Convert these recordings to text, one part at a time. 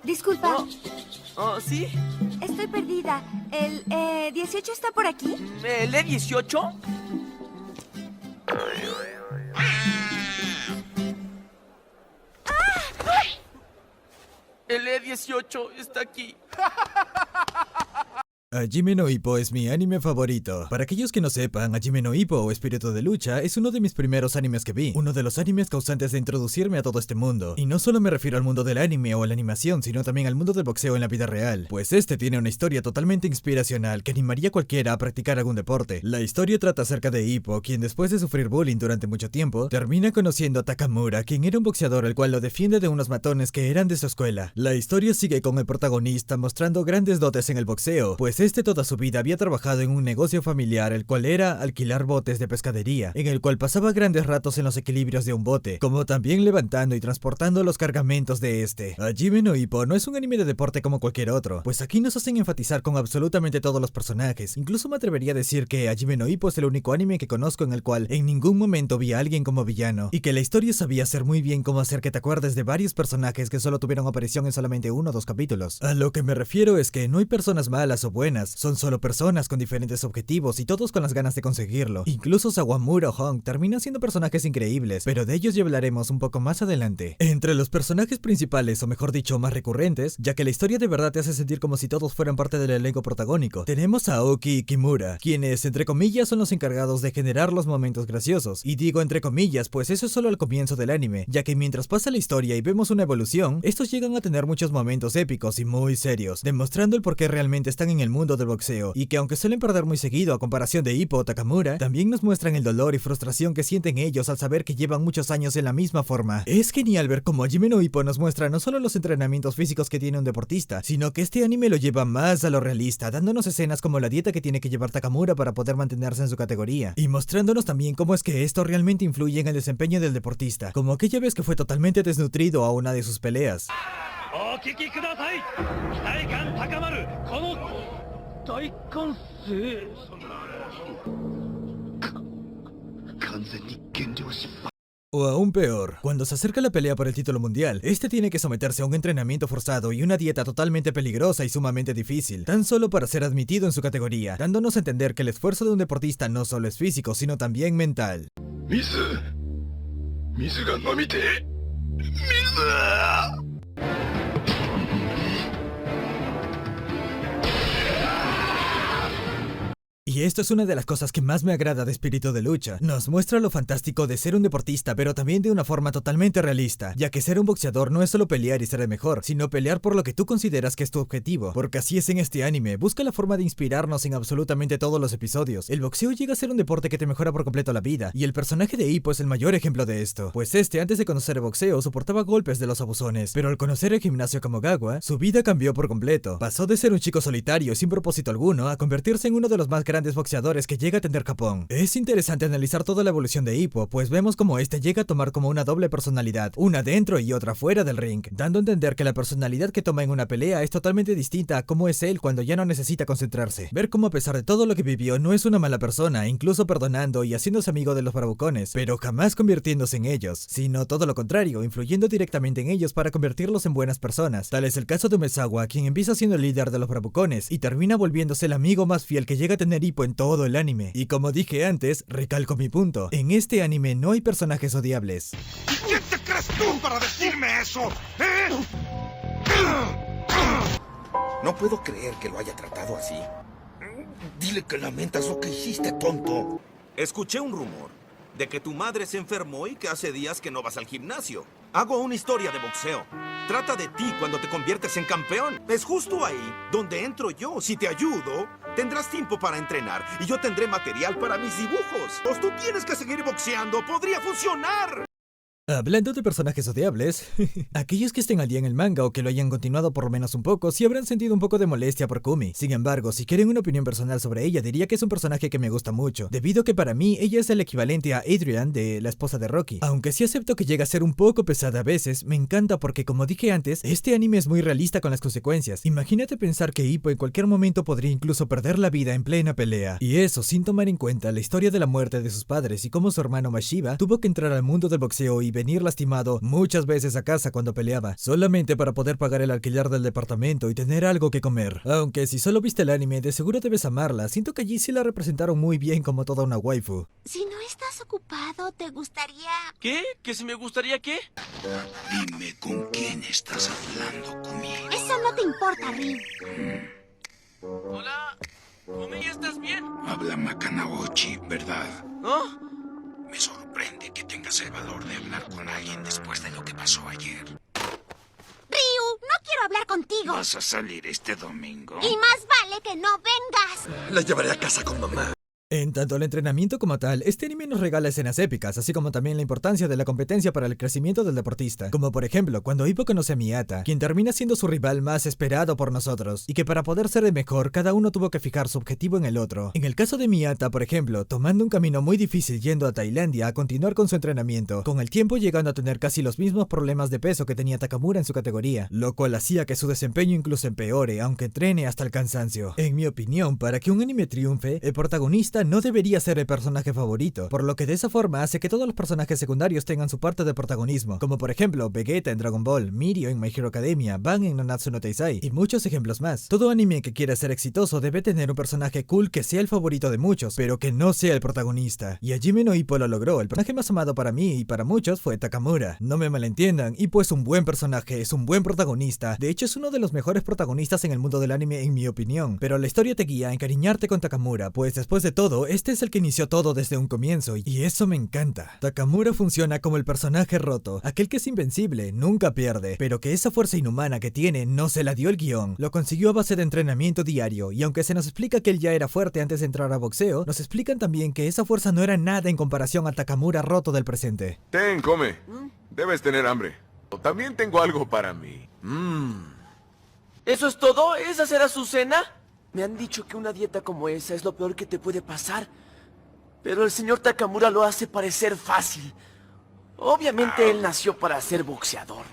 Disculpa, ¿Sí? estoy perdida. ¿El 18 está por aquí? ¿El E18? El E18 está aquí. Hajime no Ippo es mi anime favorito. Para aquellos que no sepan, Hajime no Ippo o Espíritu de Lucha es uno de mis primeros animes que vi, uno de los animes causantes de introducirme a todo este mundo. Y no solo me refiero al mundo del anime o la animación, sino también al mundo del boxeo en la vida real, pues este tiene una historia totalmente inspiracional que animaría a cualquiera a practicar algún deporte. La historia trata acerca de Ippo, quien después de sufrir bullying durante mucho tiempo, termina conociendo a Takamura, quien era un boxeador el cual lo defiende de unos matones que eran de su escuela. La historia sigue con el protagonista mostrando grandes dotes en el boxeo, pues este toda su vida había trabajado en un negocio familiar, el cual era alquilar botes de pescadería, en el cual pasaba grandes ratos en los equilibrios de un bote, como también levantando y transportando los cargamentos de este. Hajime no Ippo no es un anime de deporte como cualquier otro, pues aquí nos hacen enfatizar con absolutamente todos los personajes. Incluso me atrevería a decir que Hajime no Ippo es el único anime que conozco en el cual en ningún momento vi a alguien como villano, y que la historia sabía hacer muy bien cómo hacer que te acuerdes de varios personajes que solo tuvieron aparición en solamente uno o dos capítulos. A lo que me refiero es que no hay personas malas o buenas, son solo personas con diferentes objetivos y todos con las ganas de conseguirlo. Incluso Sawamura o Hong terminan siendo personajes increíbles, pero de ellos ya hablaremos un poco más adelante. Entre los personajes principales, o mejor dicho, más recurrentes, ya que la historia de verdad te hace sentir como si todos fueran parte del elenco protagónico, tenemos a Aoki y Kimura, quienes entre comillas son los encargados de generar los momentos graciosos. Y digo entre comillas, pues eso es solo el comienzo del anime, ya que mientras pasa la historia y vemos una evolución, estos llegan a tener muchos momentos épicos y muy serios, demostrando el por qué realmente están en el mundo del boxeo, y que aunque suelen perder muy seguido a comparación de Ippo o Takamura, también nos muestran el dolor y frustración que sienten ellos al saber que llevan muchos años en la misma forma. Es genial ver cómo Hajime no Ippo nos muestra no solo los entrenamientos físicos que tiene un deportista, sino que este anime lo lleva más a lo realista, dándonos escenas como la dieta que tiene que llevar Takamura para poder mantenerse en su categoría, y mostrándonos también cómo es que esto realmente influye en el desempeño del deportista, como aquella vez que fue totalmente desnutrido a una de sus peleas. 大歓声完全に減量失敗 O aún peor, cuando se acerca la pelea por el título mundial, este tiene que someterse a un entrenamiento forzado y una dieta totalmente peligrosa y sumamente difícil, tan solo para ser admitido en su categoría, dándonos a entender que el esfuerzo de un deportista no solo es físico, sino también mental. 水が飲みてえ水 Y esto es una de las cosas que más me agrada de Espíritu de Lucha. Nos muestra lo fantástico de ser un deportista, pero también de una forma totalmente realista, ya que ser un boxeador no es solo pelear y ser el mejor, sino pelear por lo que tú consideras que es tu objetivo, porque así es en este anime, busca la forma de inspirarnos en absolutamente todos los episodios. El boxeo llega a ser un deporte que te mejora por completo la vida, y el personaje de Ippo es el mayor ejemplo de esto, pues este antes de conocer el boxeo soportaba golpes de los abusones, pero al conocer el gimnasio Kamogawa, su vida cambió por completo. Pasó de ser un chico solitario sin propósito alguno a convertirse en uno de los más grandes boxeadores que llega a tener Japón. Es interesante analizar toda la evolución de Ippo, pues vemos como este llega a tomar como una doble personalidad, una dentro y otra fuera del ring, dando a entender que la personalidad que toma en una pelea es totalmente distinta a cómo es él cuando ya no necesita concentrarse. Ver cómo a pesar de todo lo que vivió no es una mala persona, incluso perdonando y haciéndose amigo de los bravucones, pero jamás convirtiéndose en ellos, sino todo lo contrario, influyendo directamente en ellos para convertirlos en buenas personas. Tal es el caso de Umezawa, quien empieza siendo el líder de los bravucones y termina volviéndose el amigo más fiel que llega a tener Ippo en todo el anime. Y como dije antes, recalco mi punto, en este anime no hay personajes odiables. ¿Quién te crees tú para decirme eso? No puedo creer que lo haya tratado así. Dile que lamentas lo que hiciste, tonto. Escuché un rumor de que tu madre se enfermó y que hace días que no vas al gimnasio. Hago una historia de boxeo. Trata de ti cuando te conviertes en campeón. Es justo ahí donde entro yo. Si te ayudo, tendrás tiempo para entrenar y yo tendré material para mis dibujos. Pues tú tienes que seguir boxeando. ¡Podría funcionar! Hablando de personajes odiables, aquellos que estén al día en el manga o que lo hayan continuado por lo menos un poco, sí habrán sentido un poco de molestia por Kumi. Sin embargo, si quieren una opinión personal sobre ella, diría que es un personaje que me gusta mucho, debido a que para mí ella es el equivalente a Adrian de la esposa de Rocky. Aunque sí acepto que llega a ser un poco pesada a veces, me encanta porque, como dije antes, este anime es muy realista con las consecuencias. Imagínate pensar que Ippo en cualquier momento podría incluso perder la vida en plena pelea, y eso sin tomar en cuenta la historia de la muerte de sus padres y cómo su hermano Mashiba tuvo que entrar al mundo del boxeo y venir lastimado muchas veces a casa cuando peleaba, solamente para poder pagar el alquiler del departamento y tener algo que comer. Aunque si solo viste el anime, de seguro debes amarla. Siento que allí sí la representaron muy bien como toda una waifu. Si no estás ocupado, ¿te gustaría...? ¿Qué? ¿Que si me gustaría qué? Dime con quién estás hablando, Kumi. Eso no te importa, Rin. Hola. Kumi, ¿estás bien? Habla Makanaochi, ¿verdad? ¿Ah? Me sorprende que tengas el valor de hablar con alguien después de lo que pasó ayer. Ryu, no quiero hablar contigo. ¿Vas a salir este domingo? Y más vale que no vengas. La llevaré a casa con mamá. En tanto al entrenamiento como tal, este anime nos regala escenas épicas, así como también la importancia de la competencia para el crecimiento del deportista. Como por ejemplo, cuando Hippo conoce a Miyata, quien termina siendo su rival más esperado por nosotros, y que para poder ser el mejor, cada uno tuvo que fijar su objetivo en el otro. En el caso de Miyata, por ejemplo, tomando un camino muy difícil yendo a Tailandia a continuar con su entrenamiento, con el tiempo llegando a tener casi los mismos problemas de peso que tenía Takamura en su categoría, lo cual hacía que su desempeño incluso empeore, aunque entrene hasta el cansancio. En mi opinión, para que un anime triunfe, el protagonista no debería ser el personaje favorito, por lo que de esa forma hace que todos los personajes secundarios tengan su parte de protagonismo, como por ejemplo Vegeta en Dragon Ball, Mirio en My Hero Academia, Ban en Nanatsu no Taizai, y muchos ejemplos más. Todo anime que quiera ser exitoso debe tener un personaje cool que sea el favorito de muchos, pero que no sea el protagonista. Y Hajime no Ippo lo logró. El personaje más amado para mí y para muchos fue Takamura. No me malentiendan, Ippo es un buen personaje, es un buen protagonista, de hecho es uno de los mejores protagonistas en el mundo del anime en mi opinión, pero la historia te guía a encariñarte con Takamura, pues después de todo, este es el que inició todo desde un comienzo, y eso me encanta. Takamura funciona como el personaje roto, aquel que es invencible, nunca pierde, pero que esa fuerza inhumana que tiene no se la dio el guión, lo consiguió a base de entrenamiento diario, y aunque se nos explica que él ya era fuerte antes de entrar a boxeo, nos explican también que esa fuerza no era nada en comparación al Takamura roto del presente. Ten, come. Debes tener hambre. También tengo algo para mí. ¿Eso es todo? ¿Esa será su cena? Me han dicho que una dieta como esa es lo peor que te puede pasar. Pero el señor Takamura lo hace parecer fácil. Obviamente él nació para ser boxeador.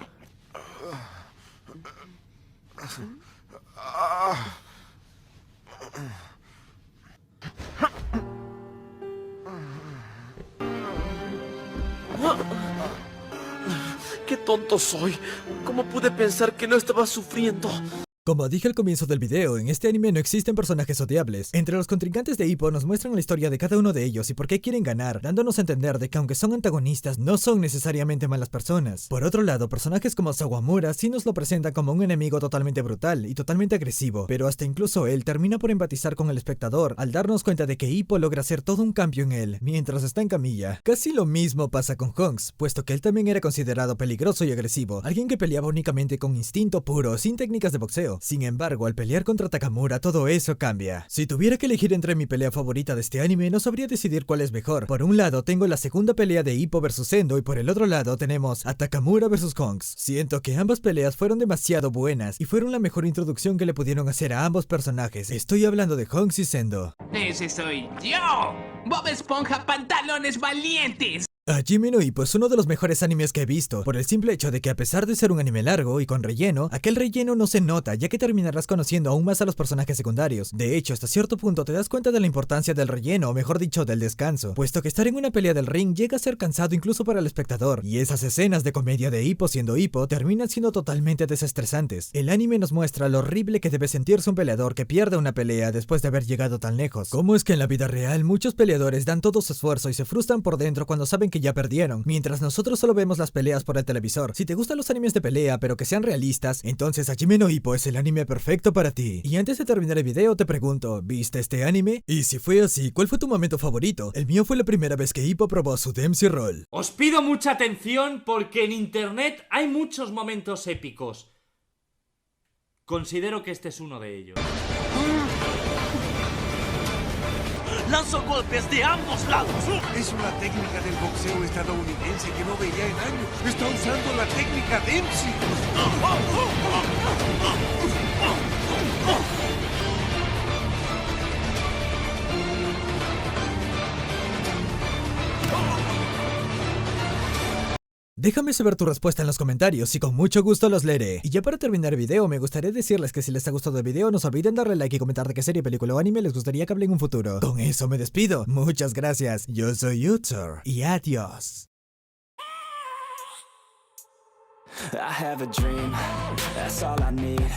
¡Qué tonto soy! ¿Cómo pude pensar que no estaba sufriendo? Como dije al comienzo del video, en este anime no existen personajes odiables. Entre los contrincantes de Hippo nos muestran la historia de cada uno de ellos y por qué quieren ganar, dándonos a entender de que aunque son antagonistas, no son necesariamente malas personas. Por otro lado, personajes como Sawamura sí nos lo presentan como un enemigo totalmente brutal y totalmente agresivo, pero hasta incluso él termina por empatizar con el espectador al darnos cuenta de que Hippo logra hacer todo un cambio en él, mientras está en camilla. Casi lo mismo pasa con Hunks, puesto que él también era considerado peligroso y agresivo, alguien que peleaba únicamente con instinto puro, sin técnicas de boxeo. Sin embargo, al pelear contra Takamura, todo eso cambia. Si tuviera que elegir entre mi pelea favorita de este anime, no sabría decidir cuál es mejor. Por un lado, tengo la segunda pelea de Hippo vs Sendo y por el otro lado tenemos a Takamura vs Hunks. Siento que ambas peleas fueron demasiado buenas y fueron la mejor introducción que le pudieron hacer a ambos personajes. Estoy hablando de Hunks y Sendo. ¡Ese soy yo! ¡Bob Esponja Pantalones Valientes! Hajime no Ippo es uno de los mejores animes que he visto, por el simple hecho de que a pesar de ser un anime largo y con relleno, aquel relleno no se nota ya que terminarás conociendo aún más a los personajes secundarios. De hecho, hasta cierto punto te das cuenta de la importancia del relleno, o mejor dicho, del descanso, puesto que estar en una pelea del ring llega a ser cansado incluso para el espectador, y esas escenas de comedia de Hippo siendo Hippo terminan siendo totalmente desestresantes. El anime nos muestra lo horrible que debe sentirse un peleador que pierde una pelea después de haber llegado tan lejos. Cómo es que en la vida real muchos peleadores dan todo su esfuerzo y se frustran por dentro cuando saben que ya perdieron, mientras nosotros solo vemos las peleas por el televisor. Si te gustan los animes de pelea pero que sean realistas, entonces Hajime no Ippo es el anime perfecto para ti. Y antes de terminar el video te pregunto, ¿viste este anime? Y si fue así, ¿cuál fue tu momento favorito? El mío fue la primera vez que Ippo probó su Dempsey Roll. Os pido mucha atención porque en internet hay muchos momentos épicos. Considero que este es uno de ellos. ¡Lanzo golpes de ambos lados! Es una técnica del boxeo estadounidense que no veía en años. Está usando la técnica Dempsey. Déjame saber tu respuesta en los comentarios y con mucho gusto los leeré. Y ya para terminar el video, me gustaría decirles que si les ha gustado el video, no se olviden darle like y comentar de qué serie, película o anime les gustaría que hable en un futuro. Con eso me despido. Muchas gracias. Yo soy Utsur y adiós. I have a dream, that's all I need.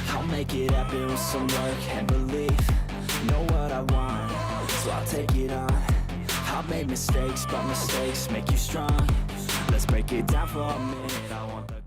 I'll make it happen with some work and belief. Know what I want, so I'll take it on. I've made mistakes, but mistakes make you strong. Let's break it down for a minute. I want the